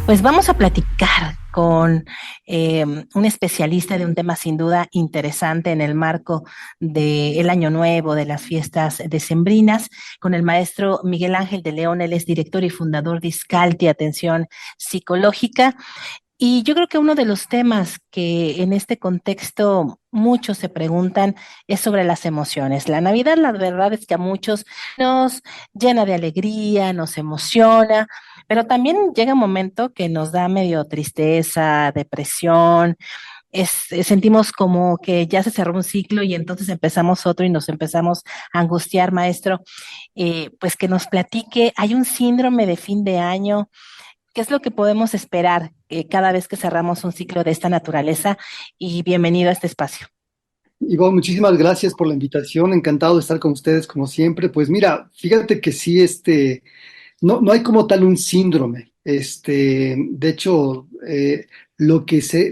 Pues vamos a platicar con un especialista de un tema sin duda interesante en el marco del Año Nuevo, de las fiestas decembrinas, con el maestro Miguel Ángel de León. Él es director y fundador de Iscalti, Atención Psicológica. Y yo creo que uno de los temas que en este contexto muchos se preguntan es sobre las emociones. La Navidad, la verdad es que a muchos nos llena de alegría, nos emociona, pero también llega un momento que nos da medio tristeza, depresión, sentimos como que ya se cerró un ciclo y entonces empezamos otro y nos empezamos a angustiar, maestro. Pues que nos platique, hay un síndrome de fin de año. ¿Qué es lo que podemos esperar cada vez que cerramos un ciclo de esta naturaleza? Y bienvenido a este espacio. Ivonne, muchísimas gracias por la invitación. Encantado de estar con ustedes como siempre. Pues mira, fíjate que sí, no hay como tal un síndrome. De hecho,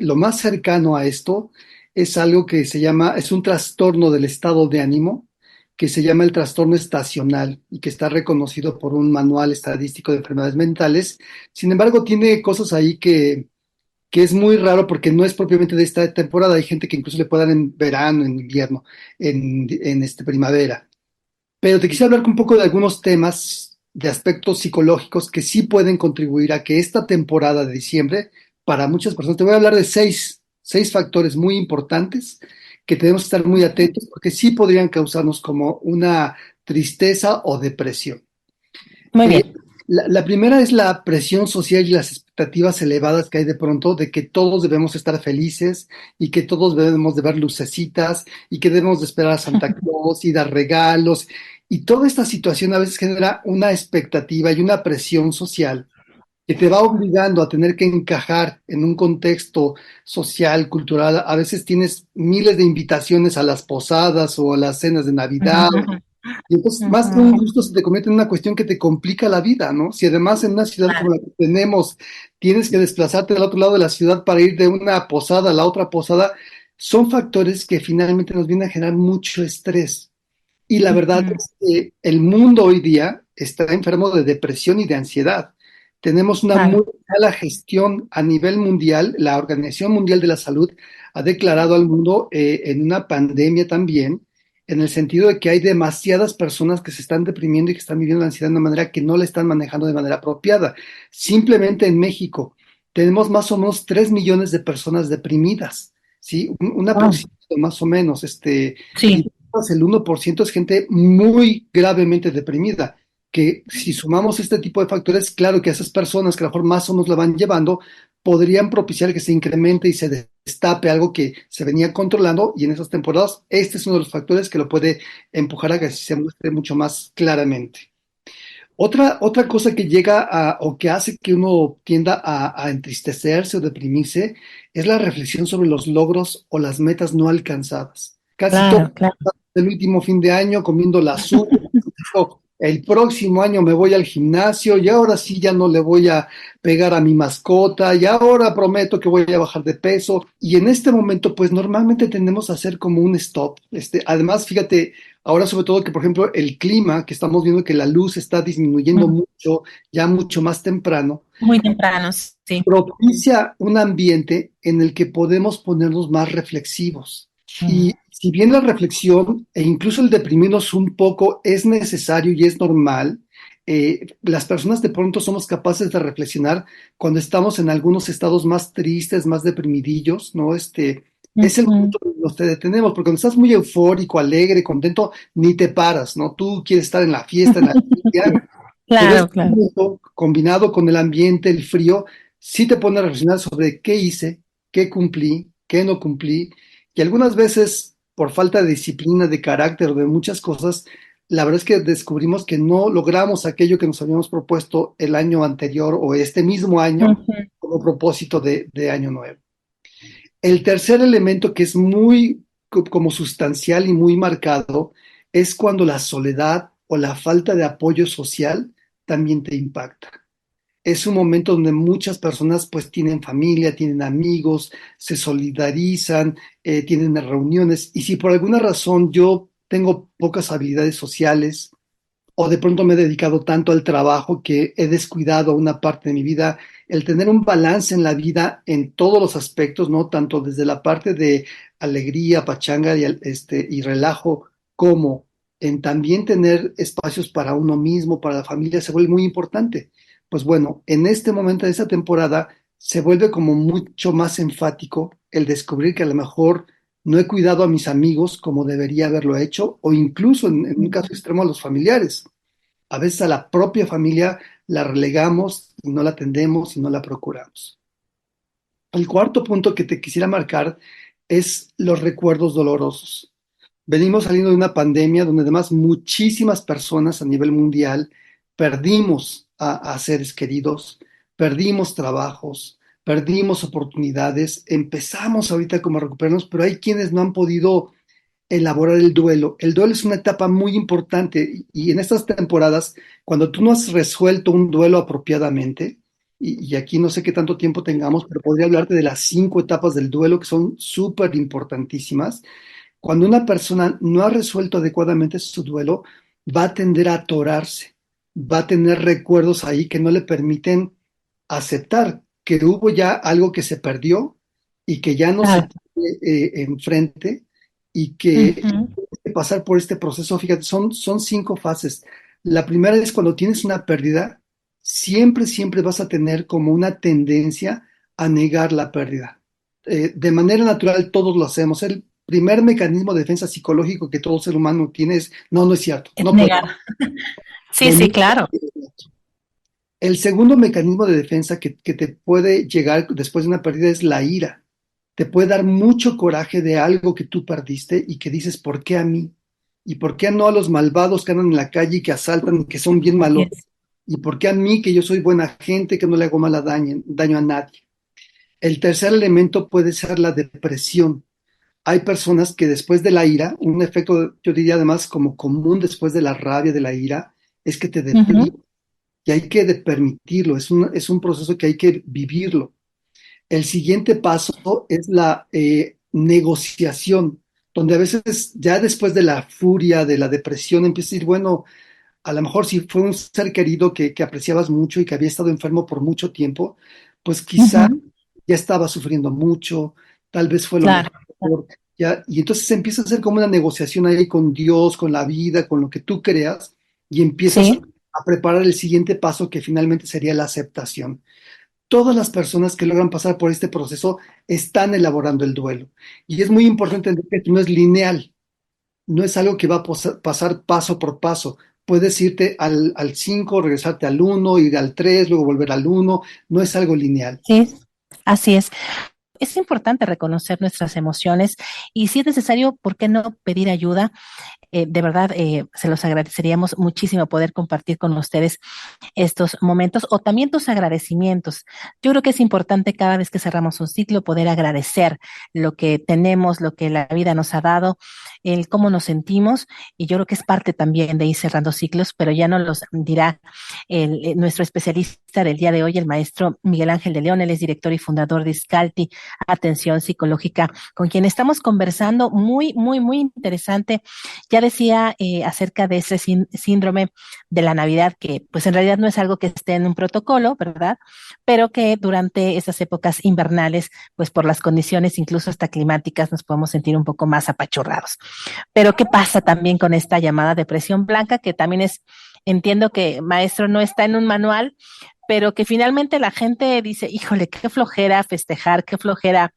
lo más cercano a esto es algo que es un trastorno del estado de ánimo, que se llama el trastorno estacional y que está reconocido por un manual estadístico de enfermedades mentales. Sin embargo, tiene cosas ahí que es muy raro porque no es propiamente de esta temporada. Hay gente que incluso le puede dar en verano, en invierno, en primavera. Pero te quisiera hablar un poco de algunos temas de aspectos psicológicos que sí pueden contribuir a que esta temporada de diciembre, para muchas personas, te voy a hablar de seis factores muy importantes que tenemos que estar muy atentos porque sí podrían causarnos como una tristeza o depresión. Muy Eh, bien. la primera es la presión social y las expectativas elevadas que hay de pronto de que todos debemos estar felices y que todos debemos de ver lucecitas y que debemos de esperar a Santa Claus y dar regalos. Y toda esta situación a veces genera una expectativa y una presión social que te va obligando a tener que encajar en un contexto social, cultural. A veces tienes miles de invitaciones a las posadas o a las cenas de Navidad Ujú, y entonces, más que un ujú. gusto, se te convierte en una cuestión que te complica la vida, ¿no? Si además en una ciudad como Claro, la que tenemos tienes que desplazarte del otro lado de la ciudad para ir de una posada a la otra posada, son factores que finalmente nos vienen a generar mucho estrés. Y la verdad ujú, es que el mundo hoy día está enfermo de depresión y de ansiedad. Tenemos una claro. muy mala gestión a nivel mundial. La Organización Mundial de la Salud ha declarado al mundo en una pandemia también, en el sentido de que hay demasiadas personas que se están deprimiendo y que están viviendo la ansiedad de una manera que no la están manejando de manera apropiada. Simplemente en México tenemos más o menos 3 millones de personas deprimidas, ¿sí? Un Wow. aproximado más o menos, y Sí. el 1% es gente muy gravemente deprimida, que si sumamos este tipo de factores, claro que esas personas que a lo mejor más o menos la van llevando, podrían propiciar que se incremente y se destape algo que se venía controlando y en esas temporadas este es uno de los factores que lo puede empujar a que se muestre mucho más claramente. Otra cosa que llega o que hace que uno tienda a entristecerse o deprimirse es la reflexión sobre los logros o las metas no alcanzadas. Casi todo Claro, claro. el último fin de año comiendo las uvas. El próximo año me voy al gimnasio y ahora sí ya no le voy a pegar a mi mascota y ahora prometo que voy a bajar de peso. Y en este momento, pues normalmente tendemos a hacer como un stop. Además, fíjate, ahora sobre todo que, por ejemplo, el clima, que estamos viendo que la luz está disminuyendo Mm, mucho, ya mucho más temprano, muy temprano, sí. propicia un ambiente en el que podemos ponernos más reflexivos. Mm, Y si bien la reflexión e incluso el deprimirnos un poco es necesario y es normal, las personas de pronto somos capaces de reflexionar cuando estamos en algunos estados más tristes, más deprimidillos, ¿no? Es el ujú. punto en los que detenemos, porque cuando estás muy eufórico, alegre, contento, ni te paras, ¿no? Tú quieres estar en la fiesta, en la alegría, pero Claro, este claro. momento, combinado con el ambiente, el frío, sí te pone a reflexionar sobre qué hice, qué cumplí, qué no cumplí, y algunas veces, por falta de disciplina, de carácter o de muchas cosas, la verdad es que descubrimos que no logramos aquello que nos habíamos propuesto el año anterior o este mismo año Ujú. como propósito de año nuevo. El tercer elemento que es muy como sustancial y muy marcado es cuando la soledad o la falta de apoyo social también te impacta. Es un momento donde muchas personas pues tienen familia, tienen amigos, se solidarizan, tienen reuniones y si por alguna razón yo tengo pocas habilidades sociales o de pronto me he dedicado tanto al trabajo que he descuidado una parte de mi vida. El tener un balance en la vida en todos los aspectos, ¿no? Tanto desde la parte de alegría, pachanga y relajo, como en también tener espacios para uno mismo, para la familia, se vuelve muy importante. Pues bueno, en este momento de esta temporada se vuelve como mucho más enfático el descubrir que a lo mejor no he cuidado a mis amigos como debería haberlo hecho, o incluso en un caso extremo a los familiares. A veces a la propia familia la relegamos y no la atendemos y no la procuramos. El cuarto punto que te quisiera marcar es los recuerdos dolorosos. Venimos saliendo de una pandemia donde además muchísimas personas a nivel mundial perdimos a seres queridos, perdimos trabajos, perdimos oportunidades, empezamos ahorita como a recuperarnos, pero hay quienes no han podido elaborar el duelo. El duelo es una etapa muy importante y en estas temporadas, cuando tú no has resuelto un duelo apropiadamente, y aquí no sé qué tanto tiempo tengamos, pero podría hablarte de las 5 etapas del duelo que son súper importantísimas. Cuando una persona no ha resuelto adecuadamente su duelo, va a tender a atorarse, va a tener recuerdos ahí que no le permiten aceptar que hubo ya algo que se perdió y que ya no se Claro. tiene enfrente y que Ujú. tiene que pasar por este proceso. Fíjate, son 5 fases. La primera es cuando tienes una pérdida, siempre vas a tener como una tendencia a negar la pérdida. De manera natural todos lo hacemos. El primer mecanismo de defensa psicológico que todo ser humano tiene es, no, no es cierto, Es no puede. negar. Sí, No, sí, nunca. claro. El segundo mecanismo de defensa que te puede llegar después de una pérdida es la ira. Te puede dar mucho coraje de algo que tú perdiste y que dices, ¿por qué a mí? ¿Y por qué no a los malvados que andan en la calle y que asaltan y que son bien Así malos? es. ¿Y por qué a mí, que yo soy buena gente, que no le hago daño a nadie? El tercer elemento puede ser la depresión. Hay personas que después de la ira, un efecto, yo diría además como común después de la rabia, de la ira, es que te Ujú, deprime y hay que permitirlo, es un proceso que hay que vivirlo. El siguiente paso es la negociación, donde a veces ya después de la furia, de la depresión, empiezas a decir, bueno, a lo mejor si fue un ser querido que apreciabas mucho y que había estado enfermo por mucho tiempo, pues quizá ujú. ya estaba sufriendo mucho, tal vez fue lo Claro. mejor, ya, y entonces empieza a hacer como una negociación ahí con Dios, con la vida, con lo que tú creas, y empiezas Sí. a preparar el siguiente paso que finalmente sería la aceptación. Todas las personas que logran pasar por este proceso están elaborando el duelo. Y es muy importante entender que no es lineal, no es algo que va a pasar paso por paso. Puedes irte al 5, regresarte al uno, ir al 3, luego volver al uno. No es algo lineal. Sí, así es. Es importante reconocer nuestras emociones y si es necesario, ¿por qué no pedir ayuda? De verdad, se los agradeceríamos muchísimo poder compartir con ustedes estos momentos o también tus agradecimientos. Yo creo que es importante cada vez que cerramos un ciclo poder agradecer lo que tenemos, lo que la vida nos ha dado, el cómo nos sentimos y yo creo que es parte también de ir cerrando ciclos, pero ya nos los dirá nuestro especialista del día de hoy, el maestro Miguel Ángel de León. Él es director y fundador de Scalti Atención Psicológica, con quien estamos conversando muy interesante. Ya decía acerca de ese síndrome de la Navidad, que pues en realidad no es algo que esté en un protocolo, ¿verdad? Pero que durante esas épocas invernales, pues por las condiciones incluso hasta climáticas, nos podemos sentir un poco más apachurrados. Pero ¿qué pasa también con esta llamada depresión blanca, que también es, entiendo que maestro no está en un manual, pero que finalmente la gente dice, híjole, qué flojera festejar, qué flojera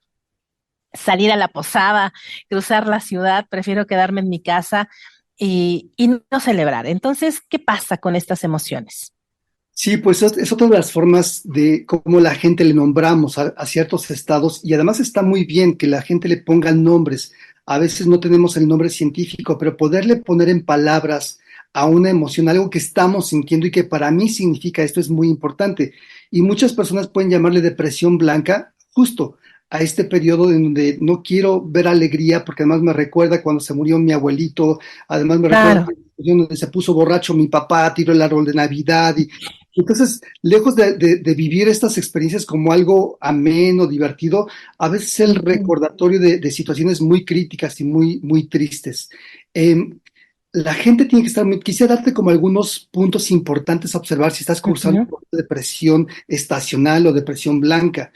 salir a la posada, cruzar la ciudad, prefiero quedarme en mi casa y no celebrar. Entonces, ¿qué pasa con estas emociones? Sí, pues es otra de las formas de cómo la gente le nombramos a ciertos estados y además está muy bien que la gente le ponga nombres. A veces no tenemos el nombre científico, pero poderle poner en palabras a una emoción, algo que estamos sintiendo y que para mí significa esto es muy importante. Y muchas personas pueden llamarle depresión blanca justo a este periodo en donde no quiero ver alegría porque además me recuerda cuando se murió mi abuelito, además me recuerda Claro, donde se puso borracho mi papá, tiró el árbol de Navidad y entonces, lejos de vivir estas experiencias como algo ameno, divertido, a veces es el ujú, recordatorio de situaciones muy críticas y muy tristes. Eh, la gente tiene que estar muy, quisiera darte como algunos puntos importantes a observar si estás cursando Ujú. por depresión estacional o depresión blanca.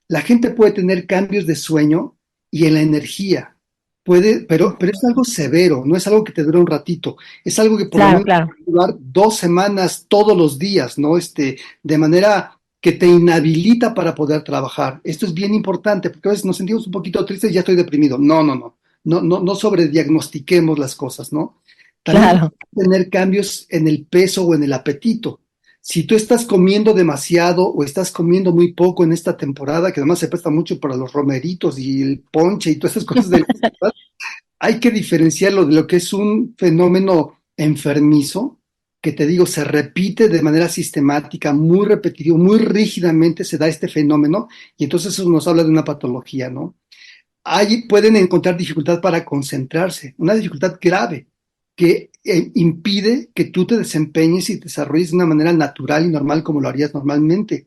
La gente puede tener cambios de sueño y en la energía. Puede, pero es algo severo, no es algo que te dure un ratito, es algo que por lo Claro, menos claro, puede durar 2 semanas todos los días, ¿no? De manera que te inhabilita para poder trabajar. Esto es bien importante, porque a veces nos sentimos un poquito tristes y ya estoy deprimido. No, no, no, no sobrediagnostiquemos las cosas, ¿no? También puede claro. tener cambios en el peso o en el apetito. Si tú estás comiendo demasiado o estás comiendo muy poco en esta temporada, que además se presta mucho para los romeritos y el ponche y todas esas cosas de la ciudad, hay que diferenciarlo de lo que es un fenómeno enfermizo, que te digo, se repite de manera sistemática, muy repetitivo, muy rígidamente se da este fenómeno, y entonces eso nos habla de una patología, ¿no? Ahí pueden encontrar dificultad para concentrarse, una dificultad grave que impide que tú te desempeñes y te desarrolles de una manera natural y normal como lo harías normalmente.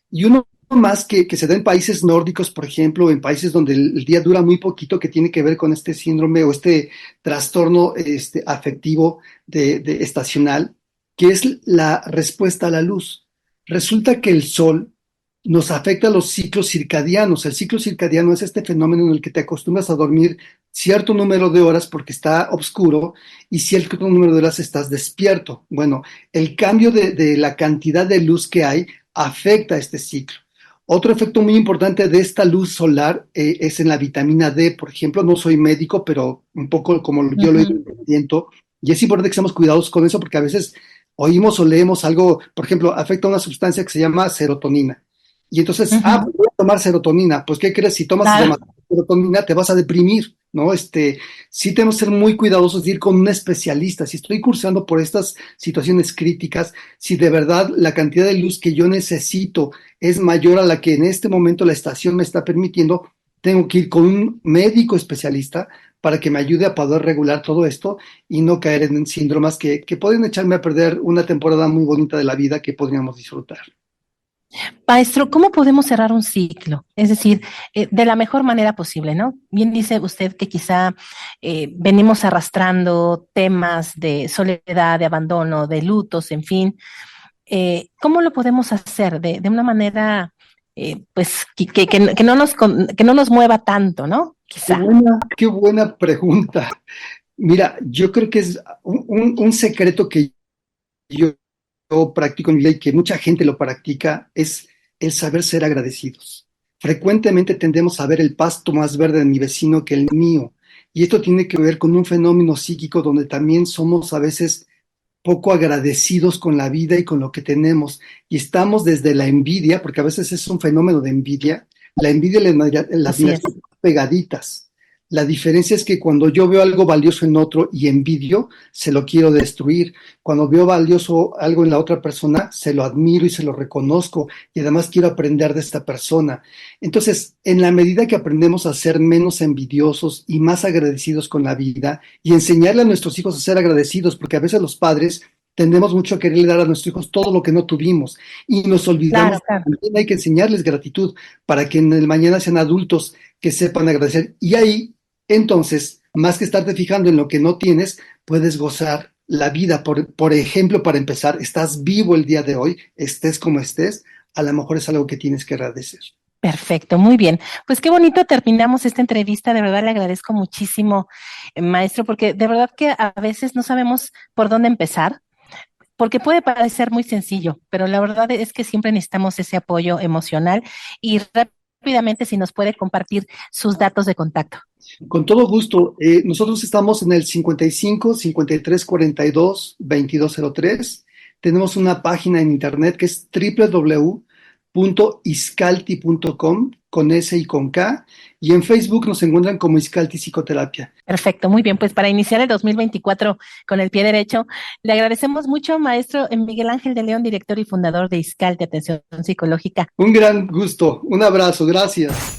Y uno más que se da en países nórdicos, por ejemplo, en países donde el día dura muy poquito, que tiene que ver con este síndrome o este trastorno afectivo de estacional, que es la respuesta a la luz. Resulta que el sol nos afecta a los ciclos circadianos. El ciclo circadiano es este fenómeno en el que te acostumbras a dormir cierto número de horas porque está oscuro y cierto número de horas estás despierto. Bueno, el cambio de la cantidad de luz que hay afecta este ciclo. Otro efecto muy importante de esta luz solar es en la vitamina D, por ejemplo. No soy médico, pero un poco como yo lo Ujú, siento, y es importante que seamos cuidadosos con eso porque a veces oímos o leemos algo, por ejemplo, afecta a una sustancia que se llama serotonina. Y entonces, ujú. pues voy a tomar serotonina. Pues, ¿qué crees? Si tomas Claro. demasiada serotonina, te vas a deprimir, ¿no? Sí tenemos que ser muy cuidadosos de ir con un especialista. Si estoy cursando por estas situaciones críticas, si de verdad la cantidad de luz que yo necesito es mayor a la que en este momento la estación me está permitiendo, tengo que ir con un médico especialista para que me ayude a poder regular todo esto y no caer en síndromes que pueden echarme a perder una temporada muy bonita de la vida que podríamos disfrutar. Maestro, ¿cómo podemos cerrar un ciclo? Es decir, de la mejor manera posible, ¿no? Bien dice usted que quizá venimos arrastrando temas de soledad, de abandono, de lutos, en fin. ¿Cómo lo podemos hacer de una manera, pues, que no nos mueva tanto, ¿no? Quizá. Qué buena pregunta. Mira, yo creo que es un secreto que yo, yo practico en mi vida y que mucha gente lo practica, es el saber ser agradecidos. Frecuentemente tendemos a ver el pasto más verde de mi vecino que el mío. Y esto tiene que ver con un fenómeno psíquico donde también somos a veces poco agradecidos con la vida y con lo que tenemos. Y estamos desde la envidia, porque a veces es un fenómeno de envidia, la envidia y la Así es. admiración pegaditas. La diferencia es que cuando yo veo algo valioso en otro y envidio, se lo quiero destruir. Cuando veo valioso algo en la otra persona, se lo admiro y se lo reconozco y además quiero aprender de esta persona. Entonces, en la medida que aprendemos a ser menos envidiosos y más agradecidos con la vida y enseñarle a nuestros hijos a ser agradecidos, porque a veces los padres tendemos mucho a quererle dar a nuestros hijos todo lo que no tuvimos y nos olvidamos Claro, que claro. también hay que enseñarles gratitud para que en el mañana sean adultos que sepan agradecer. Y ahí entonces, más que estarte fijando en lo que no tienes, puedes gozar la vida. Por ejemplo, para empezar, estás vivo el día de hoy, estés como estés, a lo mejor es algo que tienes que agradecer. Perfecto, muy bien. Pues qué bonito terminamos esta entrevista. De verdad le agradezco muchísimo, maestro, porque de verdad que a veces no sabemos por dónde empezar, porque puede parecer muy sencillo, pero la verdad es que siempre necesitamos ese apoyo emocional y rápidamente si nos puede compartir sus datos de contacto. Con todo gusto, nosotros estamos en el 55 53 42 2203. Tenemos una página en internet que es www.iscalti.com con S y con K, y en Facebook nos encuentran como Iscalti Psicoterapia. Perfecto, muy bien. Pues para iniciar el 2024 con el pie derecho, le agradecemos mucho, maestro Miguel Ángel de León, director y fundador de ISCAL de Atención Psicológica. Un gran gusto, un abrazo, gracias.